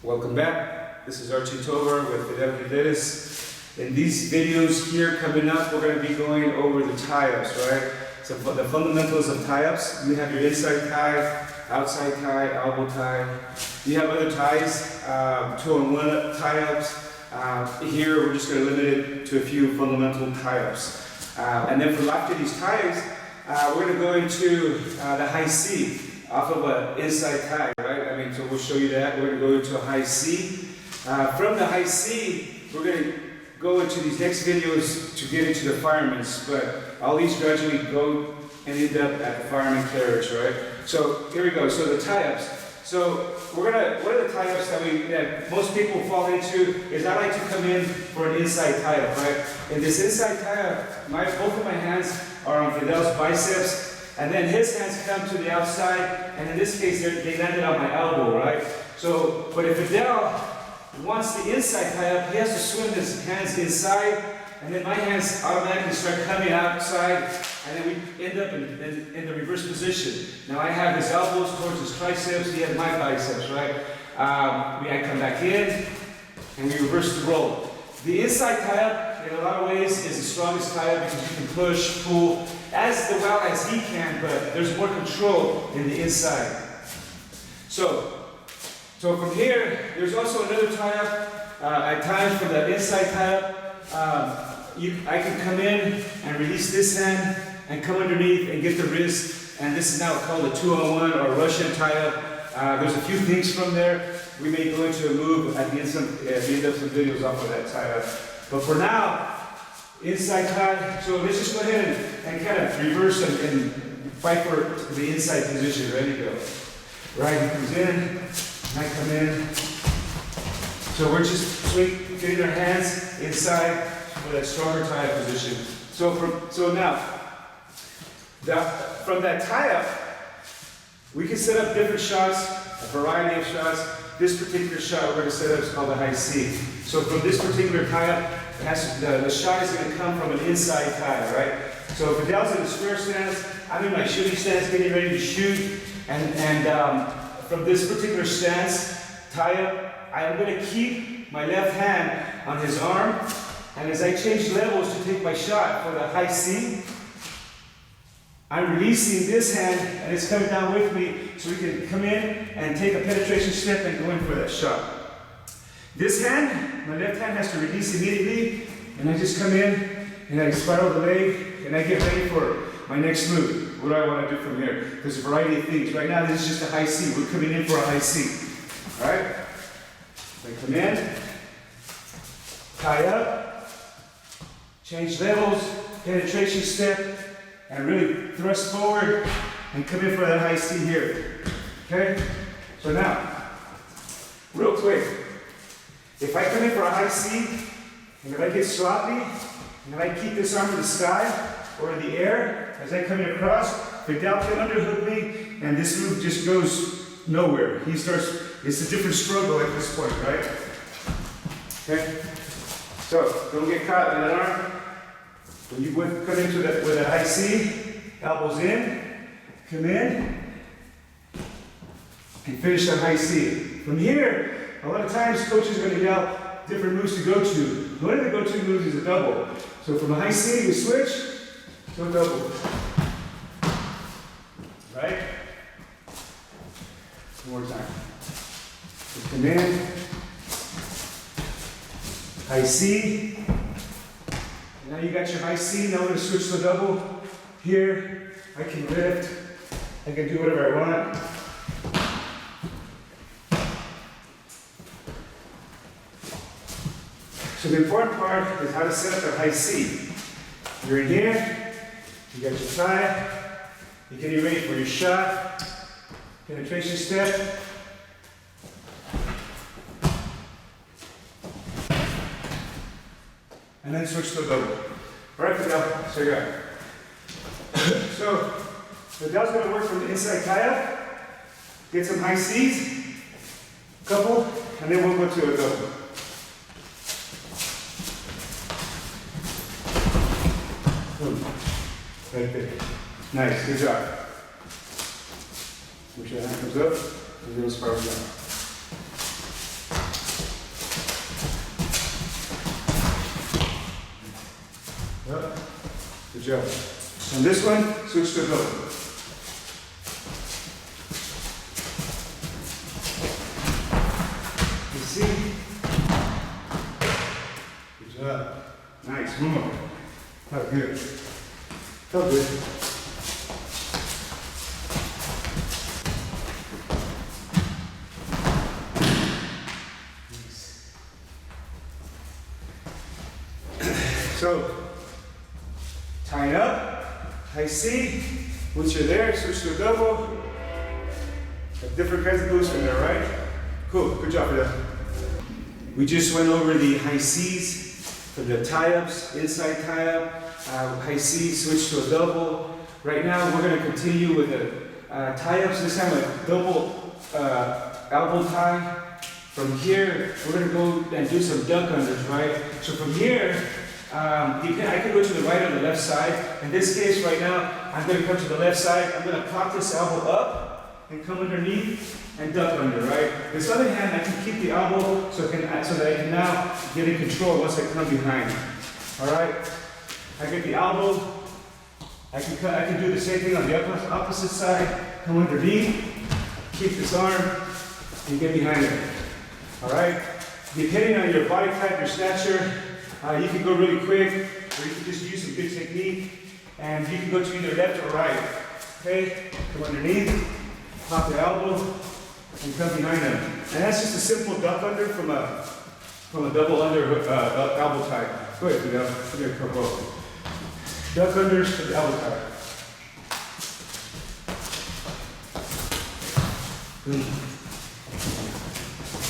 Welcome back. This is Archie Tovar with Fidel Gutierrez. In these videos here coming up, we're going to be going over the tie-ups, right? So the fundamentals of tie-ups. You have your inside tie, outside tie, elbow tie. You have other ties, 2-on-1 tie-ups. Here we're just going to limit it to a few fundamental tie-ups. And then for after these ties, we're going to go into the high C off of an inside tie, right? I mean, so we'll show you that. We're going to go into a high C. From the high C, we're going to go into these next videos to get into the fireman's, but all these gradually go and end up at the fireman carriage, right? So here we go. So the tie-ups. So one of the tie-ups that most people fall into is I like to come in for an inside tie-up, right? In this inside tie-up, both of my hands are on Fidel's biceps, and then his hands come to the outside, and in this case, they landed on my elbow, right? So, but if Fidel wants the inside tie-up, he has to swing his hands inside, and then my hands automatically start coming outside, and then we end up in the reverse position. Now I have his elbows towards his triceps, he has my biceps, right? I come back in, and we reverse the roll. The inside tie-up, in a lot of ways, is the strongest tie-up because you can push, pull, as well as he can, but there's more control in the inside. So from here, there's also another tie-up. At times for the inside tie-up, I can come in and release this hand and come underneath and get the wrist, and this is now called a 2-on-1 or Russian tie-up. There's a few things from there. We may go into a move at the end of some videos off of that tie-up. But for now, inside tie. So let's just go ahead and kind of reverse and fight for the inside position. Ready to go. Right, he comes in, and I come in. So we're just getting our hands inside for that stronger tie-up position. So now, from that tie-up, we can set up different shots, a variety of shots. This particular shot we're going to set up is called a high C. So from this particular tie-up, the shot is going to come from an inside tie, right? So if Fidel's in the square stance, I'm in my shooting stance, getting ready to shoot, and from this particular stance, tie-up, I'm going to keep my left hand on his arm, and as I change levels to take my shot for the high C, I'm releasing this hand, and it's coming down with me, so we can come in and take a penetration step and go in for that shot. This hand, my left hand has to release immediately, and I just come in, and I spiral the leg, and I get ready for my next move. What do I want to do from here? There's a variety of things. Right now, this is just a high C. We're coming in for a high C. All right? So I come in, tie up, change levels, penetration step, and really thrust forward and come in for that high C here. Okay? So now, real quick, if I come in for a high C, and if I get sloppy, and if I keep this arm in the sky or in the air, as I come in across, Fidel can underhook me, and this move just goes nowhere. It's a different struggle at this point, right? Okay? So, don't get caught in that arm. When you come into that with a high C, elbows in, come in, and finish that high C. From here, a lot of times coaches are going to yell different moves to go to. One of the go-to moves is a double. So from a high C, we switch to a double. Right? One more time. Just come in, high C. Now you got your high C, now we're going to switch to a double. Here, I can lift, I can do whatever I want. So the important part is how to set up a high C. You're in here, you got your tie, you're getting ready for your shot, penetration step. And then switch to a double. All right, Fidel, so you got it. So, Fidel's going to work from the inside tie-up, get some high C's, couple, and then we'll go to a double. Right there. Nice, good job. Make sure the hand comes up, and then spiral down. job. On this one, switch to a double. You see? Good job. Nice. One more. Felt good. Felt good. So, tie it up, high C. Once you're there, switch to a double. Have different kinds of moves from there, right? Cool, good job for that. We just went over the high C's for the tie-ups, inside tie-up, high C, switch to a double. Right now, we're gonna continue with the tie-ups, this time a double elbow tie. From here, we're gonna go and do some duck unders, right? So from here, I could go to the right or the left side. In this case, right now, I'm going to come to the left side. I'm going to pop this elbow up and come underneath and duck under, right? This other hand, I can keep the elbow so that I can now get in control once I come behind. All right? I get the elbow. I can do the same thing on the opposite side. Come underneath, keep this arm, and get behind it. All right? Depending on your body type, your stature, you can go really quick, or you can just use some good technique, and you can go to either left or right. Okay? Come underneath, pop the elbow, and come behind them. And that's just a simple duck under from a double under elbow tie. Go ahead, Fidel. Come here, come over. Duck unders for the elbow tie.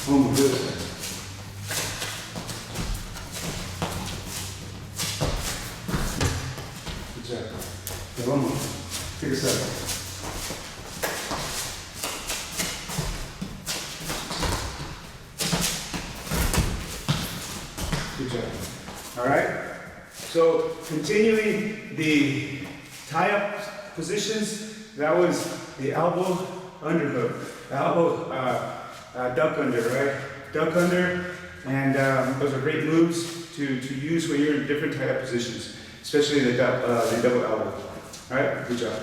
Oh my goodness. Okay, one more. Take a second. Good job. All right? So, continuing the tie-up positions, that was the elbow underhook, elbow duck under, right? Duck under, and those are great moves to use when you're in different tie-up positions, especially the double elbow. All right, good job.